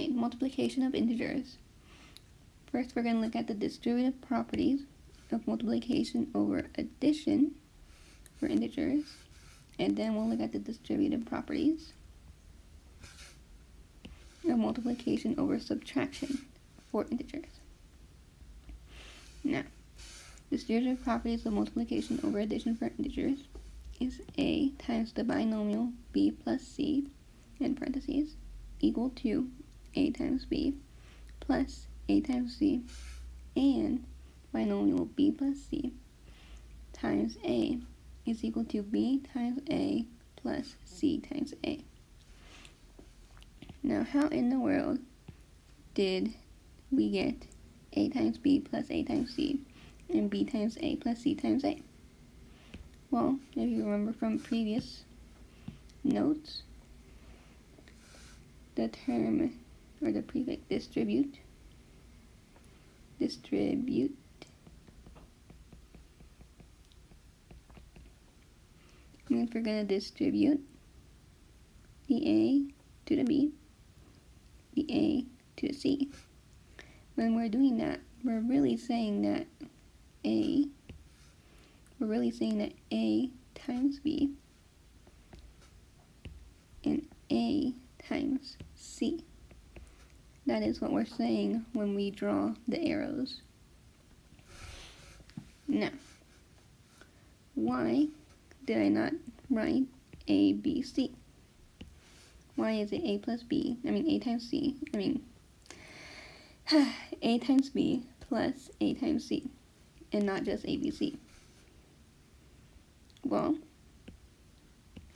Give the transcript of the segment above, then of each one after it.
Okay, multiplication of integers. First, we're going to look at the distributive properties of multiplication over addition for integers, and then we'll look at the distributive properties of multiplication over subtraction for integers. Now, distributive properties of multiplication over addition for integers is a times the binomial b plus c in parentheses equal to a times b plus a times c and binomial b plus c times a is equal to b times a plus c times a. Now, how in the world did we get a times b plus a times c and b times a plus c times a? Well, if you remember from previous notes, the term or the prefix distribute, means we're going to distribute the a to the b, the a to the c. When we're doing that, we're really saying that a times b and a times c. That is what we're saying when we draw the arrows. Now, why did I not write a, b, c? Why is it a plus b, a times c, a times b plus a times c, and not just a, b, c? Well,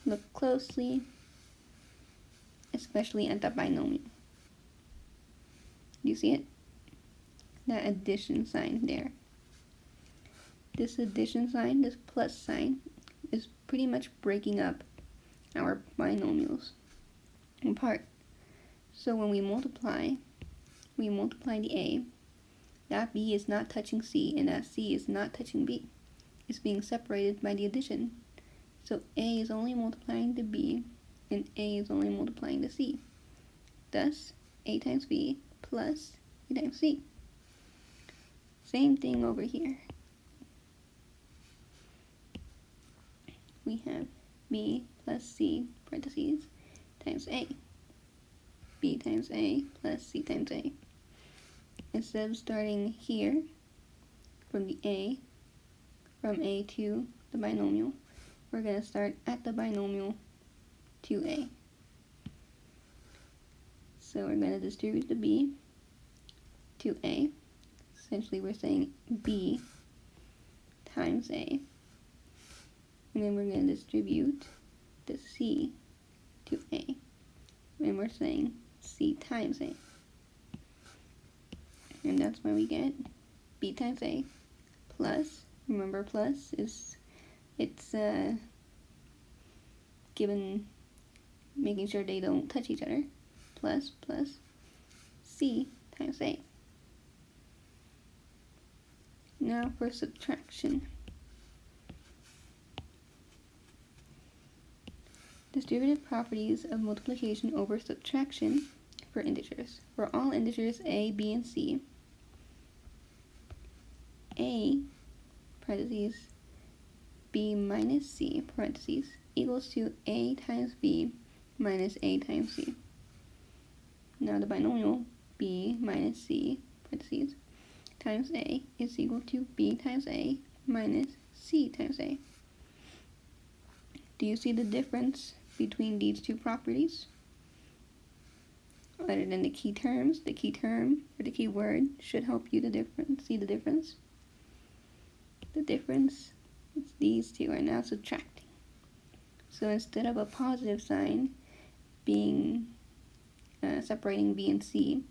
look closely, especially at the binomial. You see it? That addition sign there. This addition sign, this plus sign, is pretty much breaking up our binomials apart. So when we multiply the a, that b is not touching c, and that c is not touching b. It's being separated by the addition. So a is only multiplying the b, and a is only multiplying the c. Thus, a times b plus a times c. Same thing over here. We have b plus c, parentheses, times a. b times a plus c times a. Instead of starting here from a to the binomial, we're going to start at the binomial to a. So we're going to distribute the b to a. Essentially, we're saying b times a. And then we're going to distribute the c to a. And we're saying c times a. And that's why we get b times a plus, remember plus is, it's making sure they don't touch each other, plus c times a. Now for subtraction. Distributive properties of multiplication over subtraction for integers. For all integers a, b, and c, a, parentheses, b minus c, parentheses, equals to a times b minus a times c. Now the binomial b minus c, parentheses, times a is equal to b times a minus c times a. Do you see the difference between these two properties? Other than the key terms, the key term or the key word should help you see the difference. The difference is these two are now subtracting. So instead of a positive sign being separating b and c,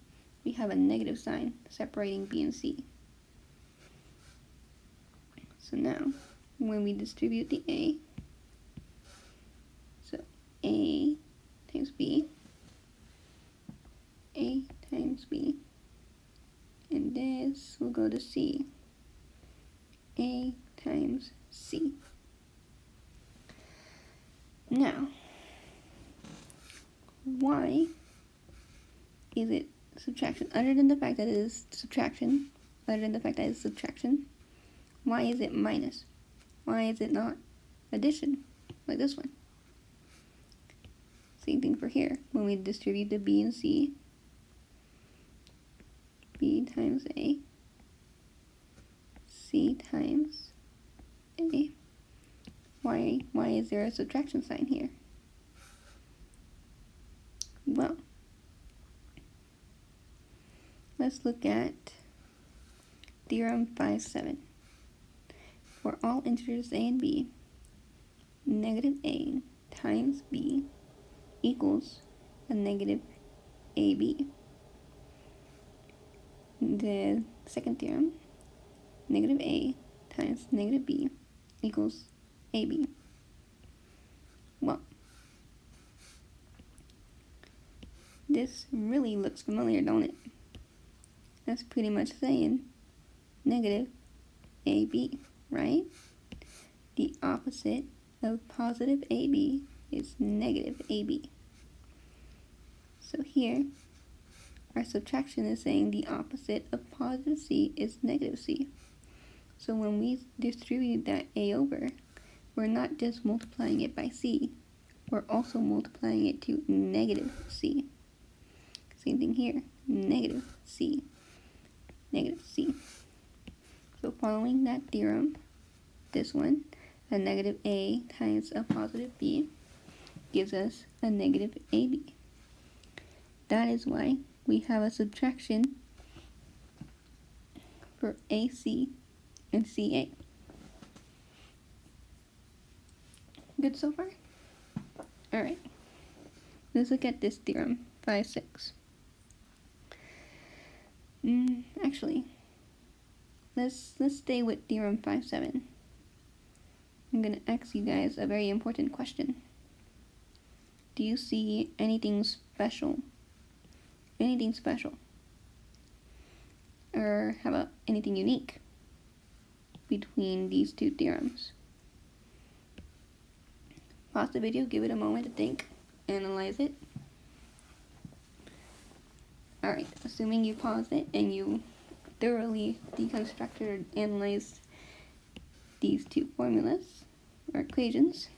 we have a negative sign separating b and c. So now, when we distribute the a, so a times b, a times b, and this will go to c, a times c. Now, why is it subtraction? Other than the fact that it is subtraction, why is it minus? Why is it not addition, like this one? Same thing for here. When we distribute the b and c, b times a, c times a, why is there a subtraction sign here? Well, let's look at Theorem 5.7. For all integers a and b, negative a times b equals a negative ab. The second theorem, negative a times negative b equals ab. Well, this really looks familiar, don't it? That's pretty much saying negative ab, right? The opposite of positive ab is negative ab. So here, our subtraction is saying the opposite of positive c is negative c. So when we distribute that a over, we're not just multiplying it by c, we're also multiplying it to negative c. Same thing here, negative c, negative c. So following that theorem, this one, a negative a times a positive b, gives us a negative ab. That is why we have a subtraction for AC and CA. Good so far? Alright, let's look at this theorem, 5.6. Actually, let's stay with theorem 5.7. I'm going to ask you guys a very important question. Do you see anything special? Anything special? Or how about anything unique between these two theorems? Pause the video, give it a moment to think, analyze it. Alright, assuming you paused it and you thoroughly deconstructed or analyzed these two formulas or equations,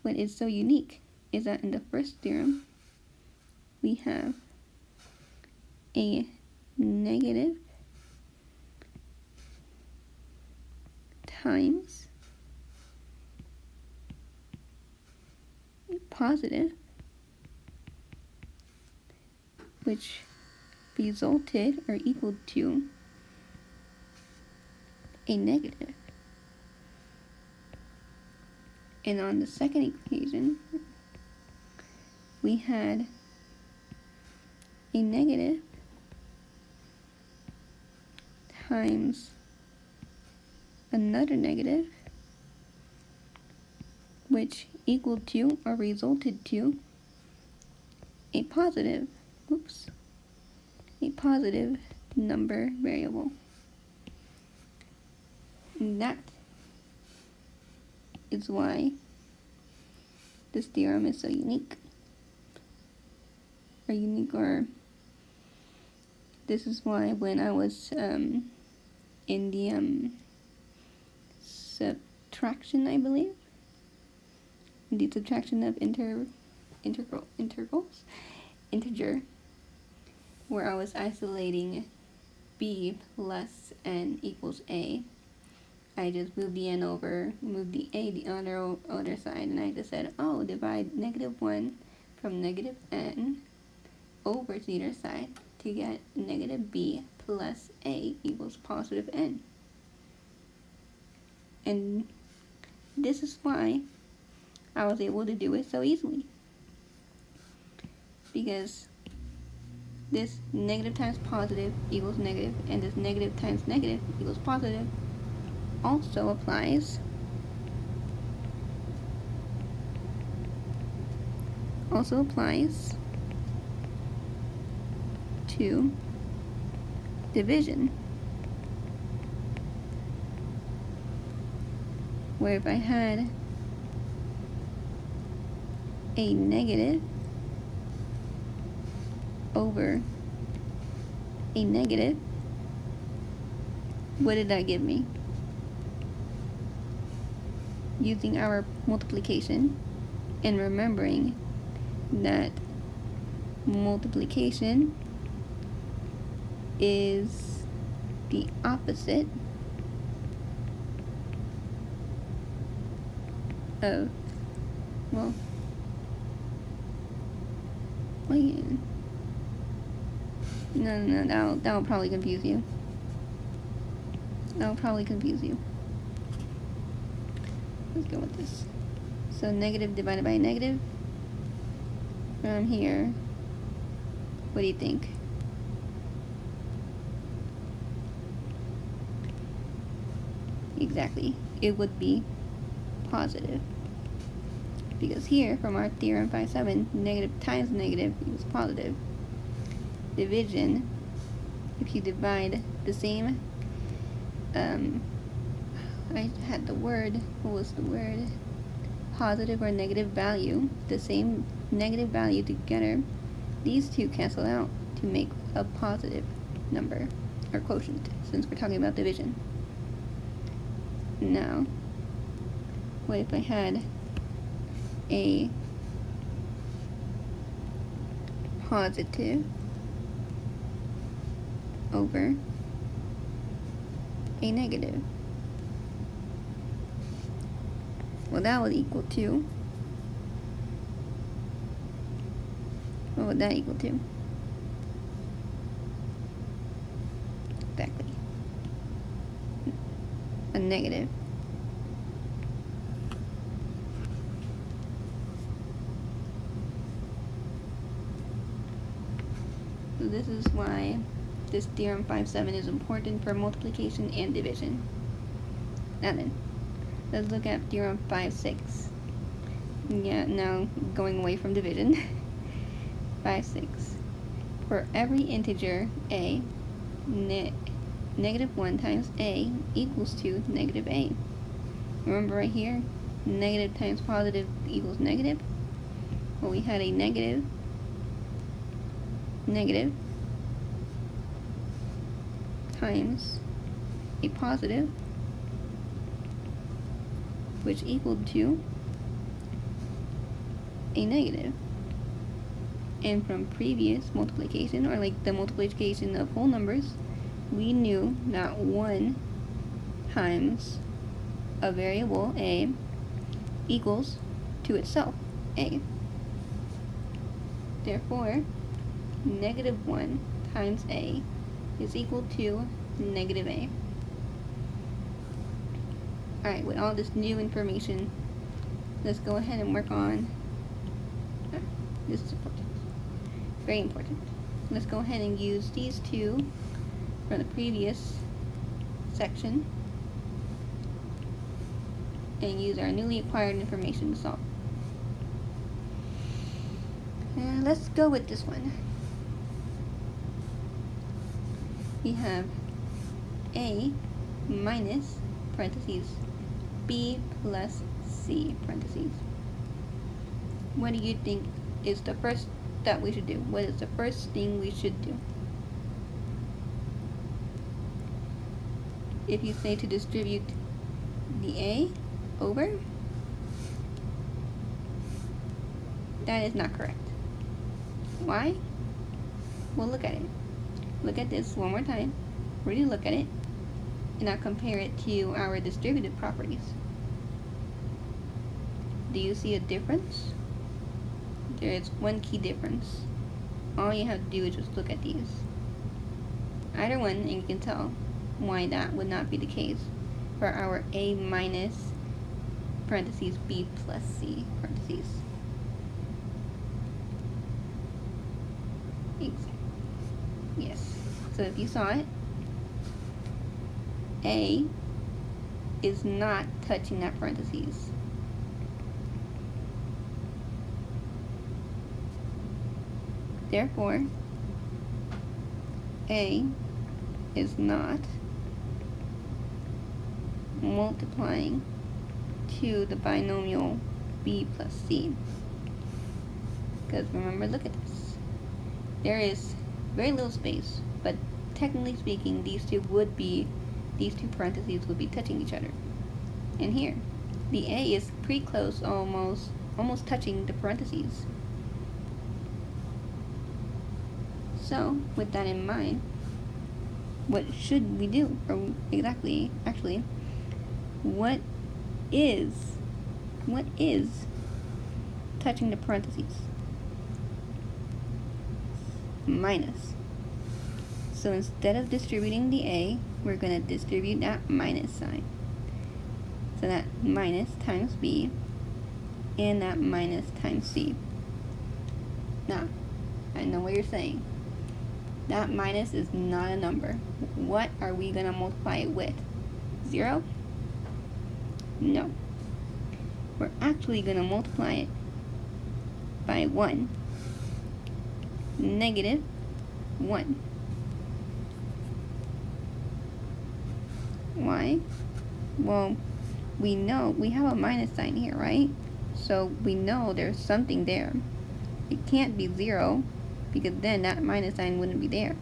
what is so unique is that in the first theorem we have a negative times a positive, which resulted or equal to a negative. And on the second equation, we had a negative times another negative, which equaled to or resulted to a positive, a positive number variable. And that is why this theorem is so unique. Or this is why when I was in the subtraction, I believe, the subtraction of integer, where I was isolating b plus n equals a, I just moved the n over, moved the a the other side, and I just said, oh, divide negative 1 from negative n over to the other side to get negative b plus a equals positive n. And this is why I was able to do it so easily, because this negative times positive equals negative, and this negative times negative equals positive also applies to division, where if I had a negative over a negative, what did that give me? Using our multiplication and remembering that multiplication is the opposite of, well, wait, no, that'll probably confuse you. Let's go with this. So negative divided by negative. From here, what do you think? Exactly, it would be positive. Because here, from our theorem 5.7, negative times negative equals positive. Division, if you divide the same, I had the word, what was the word? Positive or negative value, the same negative value together, these two cancel out to make a positive number, or quotient, since we're talking about division. Now, what if I had a positive over a negative? Well, that would equal to, what would that equal to? Exactly. A negative. So this is why this theorem 5.7 is important for multiplication and division. Now then, let's look at theorem 5.6. Yeah, now going away from division. 5.6. For every integer a, negative 1 times a equals to negative a. Remember right here, negative times positive equals negative. Well, we had a negative times a positive, which equaled to a negative. And from previous multiplication, or like the multiplication of whole numbers, we knew that 1 times a variable a equals to itself a. Therefore, negative 1 times a is equal to negative a. Alright, with all this new information, let's go ahead and work on, this is important, very important. Let's go ahead and use these two from the previous section and use our newly acquired information to solve. And let's go with this one. We have a minus, parentheses, b plus c, parentheses. What do you think is the first that we should do? What is the first thing we should do? If you say to distribute the a over, that is not correct. Why? Well, look at it. Look at this one more time. Really look at it. And now compare it to our distributive properties. Do you see a difference? There is one key difference. All you have to do is just look at these. Either one, and you can tell why that would not be the case for our a minus, parentheses, b plus c, parentheses. Exactly. Yes. So if you saw it, a is not touching that parentheses. Therefore, a is not multiplying to the binomial b plus c. Because remember, look at this. there is very little space, but technically speaking, these two parentheses would be touching each other. And here, the A is pretty close, almost touching the parentheses. So, with that in mind, what should we do? Or actually, what is touching the parentheses? Minus. So instead of distributing the A, we're going to distribute that minus sign. So that minus times B, and that minus times C. Now, I know what you're saying. That minus is not a number. What are we going to multiply it with? 0? No. We're actually going to multiply it by 1. Negative 1. Why? Well, we know we have a minus sign here, right? So we know there's something there. It can't be 0, because then that minus sign wouldn't be there,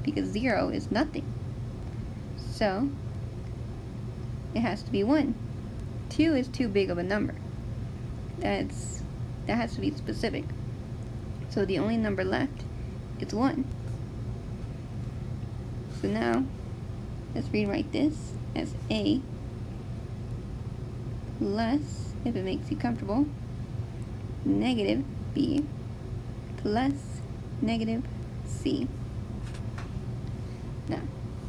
because 0 is nothing. So it has to be 1. 2 is too big of a number. That has to be specific. So the only number left is 1. So now let's rewrite this as A plus, if it makes you comfortable, negative B plus negative C. Now,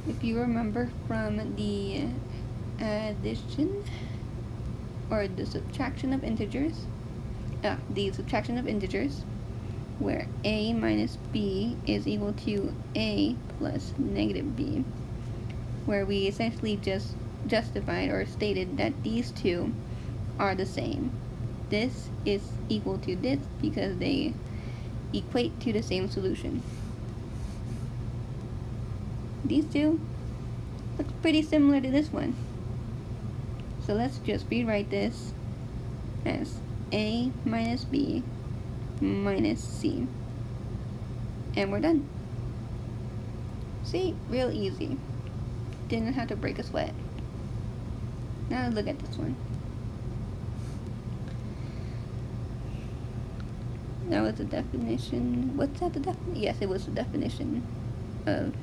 if you remember from the addition or the subtraction of integers, where A minus B is equal to A plus negative B, where we essentially just justified or stated that these two are the same. This is equal to this because they equate to the same solution. These two look pretty similar to this one. So let's just rewrite this as A minus B minus C. And we're done. See? Real easy. Didn't have to break a sweat. Now look at this one. That was the definition. What's that? The definition? Yes, it was the definition of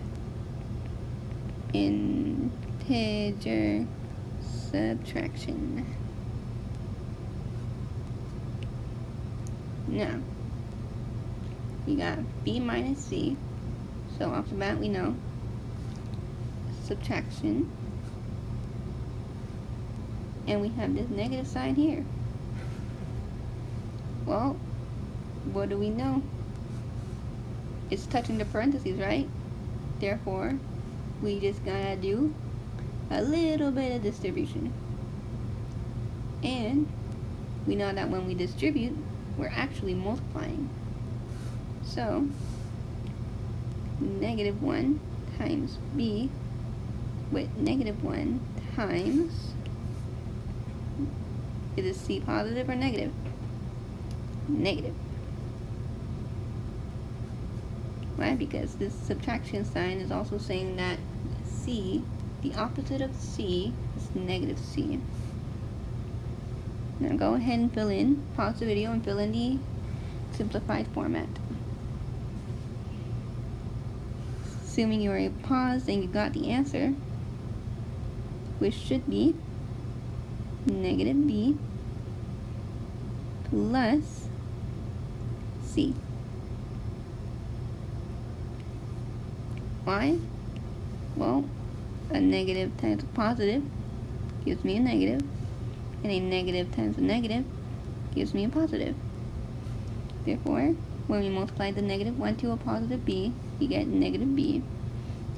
integer subtraction. Now, we got B minus C. So off the bat, we know subtraction. And we have this negative sign here. Well, what do we know? It's touching the parentheses, right? Therefore, we just gotta do a little bit of distribution. And we know that when we distribute, we're actually multiplying. So, negative 1 times B with negative 1 times, is it C positive or negative? Negative. Why? Because this subtraction sign is also saying that C, the opposite of C, is negative C. Now go ahead and fill in, pause the video and fill in the simplified format. Assuming you are paused and you got the answer, which should be negative B plus C. Why? Well, a negative times a positive gives me a negative, and a negative times a negative gives me a positive. Therefore, when we multiply the negative 1 to a positive B, we get negative B.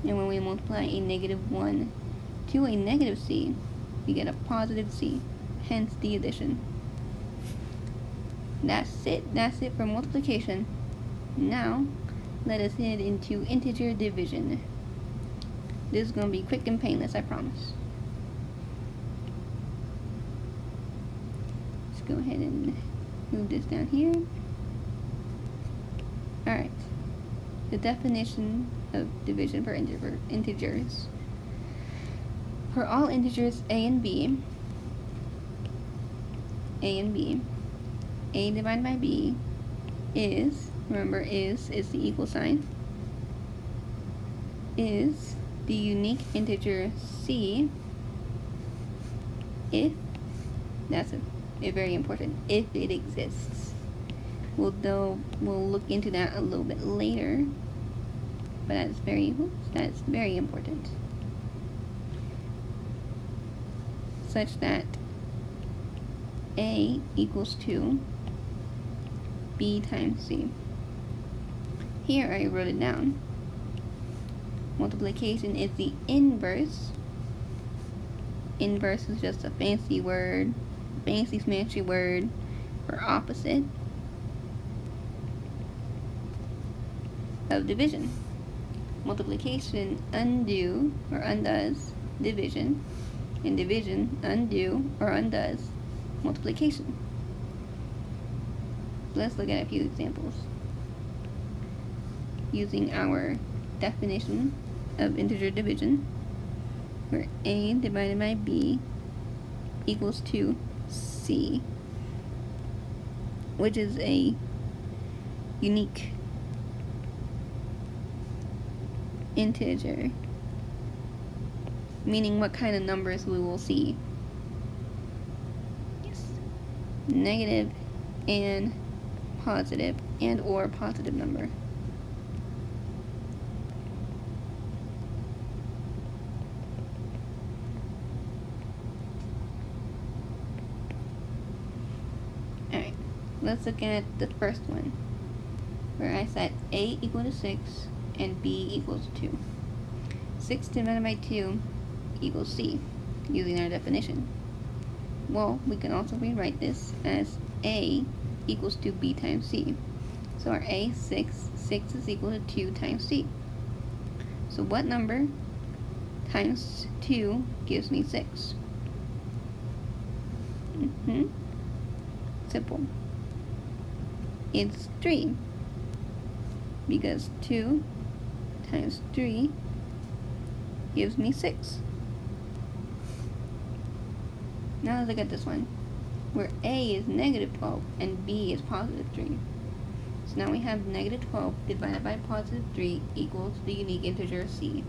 And when we multiply a negative 1 to a negative C, we get a positive C, hence the addition. That's it. That's it for multiplication. Now, let us head into integer division. This is going to be quick and painless, I promise. Let's go ahead and move this down here. Alright. the definition of division for integers. For all integers a and b, a divided by b is, remember is the equal sign, is the unique integer c if, that's a very important, if it exists. We'll look into that a little bit later, but that's very important. Such that a equals to b times c. Here I wrote it down. Multiplication is the inverse. Inverse is just a fancy word, fancy smashy word for opposite of division. Multiplication undoes division, and division undoes multiplication. Let's look at a few examples using our definition of integer division, where a divided by b equals to c, which is a unique integer, meaning what kind of numbers we will see. Yes. Negative and positive, and or positive number. Alright, let's look at the first one, where I set a equal to 6 and b equals 2. 6 divided by 2 equals c, using our definition. Well, we can also rewrite this as a equals to b times c. So our a, 6 is equal to 2 times c. So what number times 2 gives me 6? Simple. It's 3, because 2 times 3 gives me 6. Now let's look at this one, where a is negative 12 and b is positive 3. So now we have negative 12 divided by positive 3 equals the unique integer c.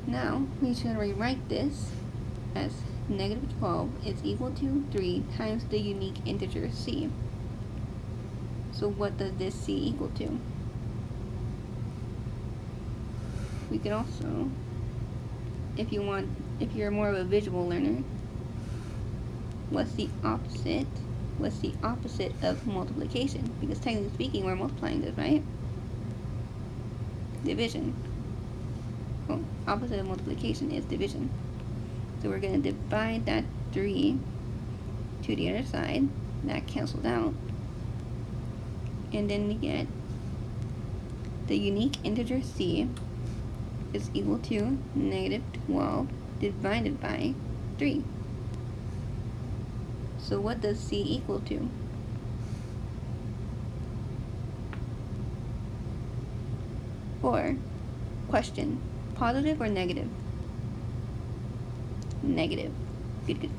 Now we should rewrite this as negative 12 is equal to 3 times the unique integer c. So what does this c equal to? We can also, if you're more of a visual learner, what's the opposite of multiplication? Because technically speaking, we're multiplying this, right? Division. Well, opposite of multiplication is division. So we're going to divide that 3 to the other side. That cancels out. And then we get the unique integer c is equal to negative 12 divided by 3. So what does c equal to? Or, question, positive or negative? Negative. Good.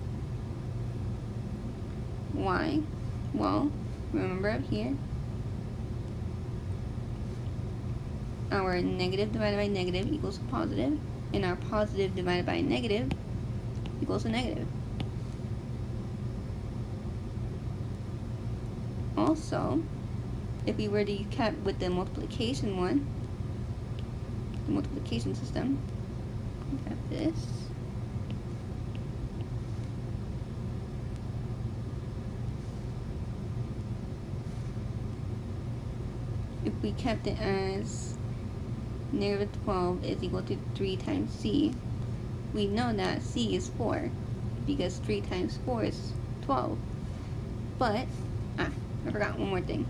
Why? Well, remember up here, our negative divided by negative equals positive, and our positive divided by negative equals a negative. Also, if we were to keep with the multiplication one, the multiplication system, we have this. If we kept it as negative 12 is equal to 3 times c, we know that c is 4, because 3 times 4 is 12. But, I forgot one more thing.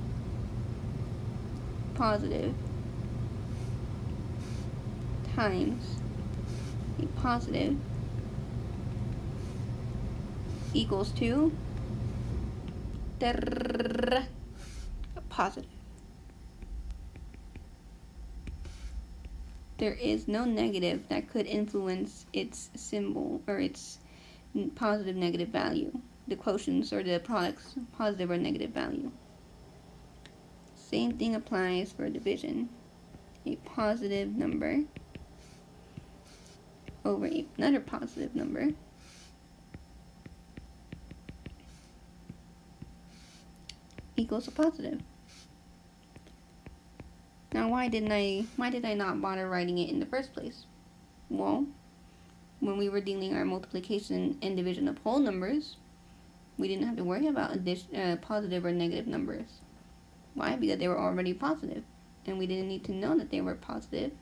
Positive times a positive equals to a positive. there is no negative that could influence its symbol or its positive negative value, the quotients or the product's positive or negative value. Same thing applies for division. A positive number over another positive number equals a positive. Now why did I not bother writing it in the first place? Well, when we were dealing our multiplication and division of whole numbers, we didn't have to worry about positive or negative numbers. Why? Because they were already positive, and we didn't need to know that they were positive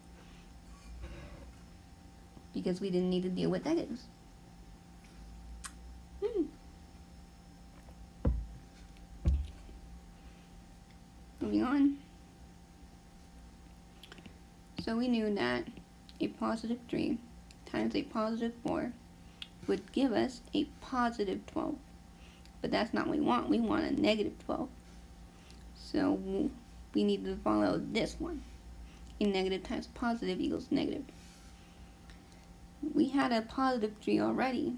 because we didn't need to deal with negatives. Moving on. So we knew that a positive 3 times a positive 4 would give us a positive 12. But that's not what we want. We want a negative 12. So we need to follow this one. A negative times positive equals negative. We had a positive 3 already.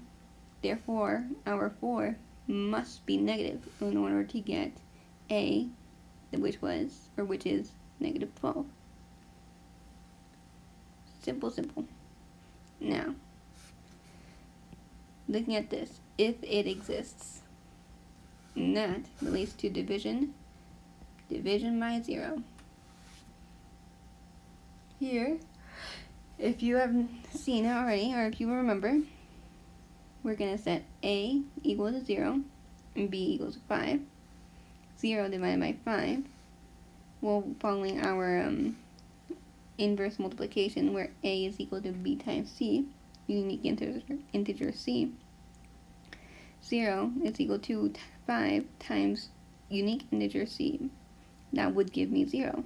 Therefore, our 4 must be negative in order to get a, which is negative 12. Simple, simple. Now, looking at this, if it exists, and that relates to division by 0. Here, if you haven't seen it already, or if you remember, we're going to set a equal to 0 and b equals to 5. 0 divided by 5, well, following our inverse multiplication where a is equal to b times c, unique integer c. 0 is equal to 5 times unique integer c. That would give me 0.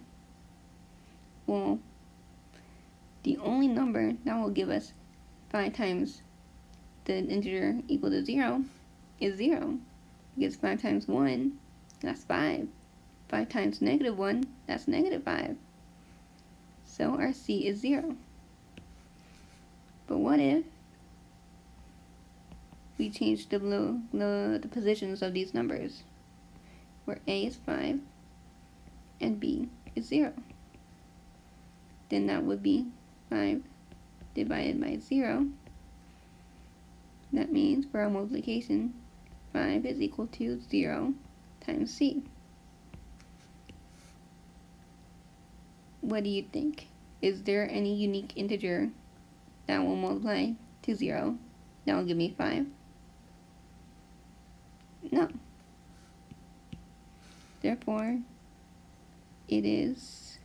Well, the only number that will give us 5 times the integer equal to 0 is 0. Because 5 times 1, that's 5. 5 times negative 1, that's negative 5. So our c is 0. But what if we change the positions of these numbers, where a is 5 and b is 0? Then that would be 5 divided by 0. That means for our multiplication, 5 is equal to 0 times c. What do you think? Is there any unique integer that will multiply to 0 that will give me 5? No. Therefore, it is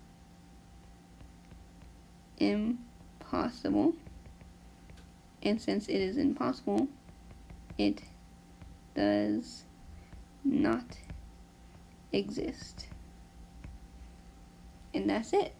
impossible. And since it is impossible, it does not exist. And that's it.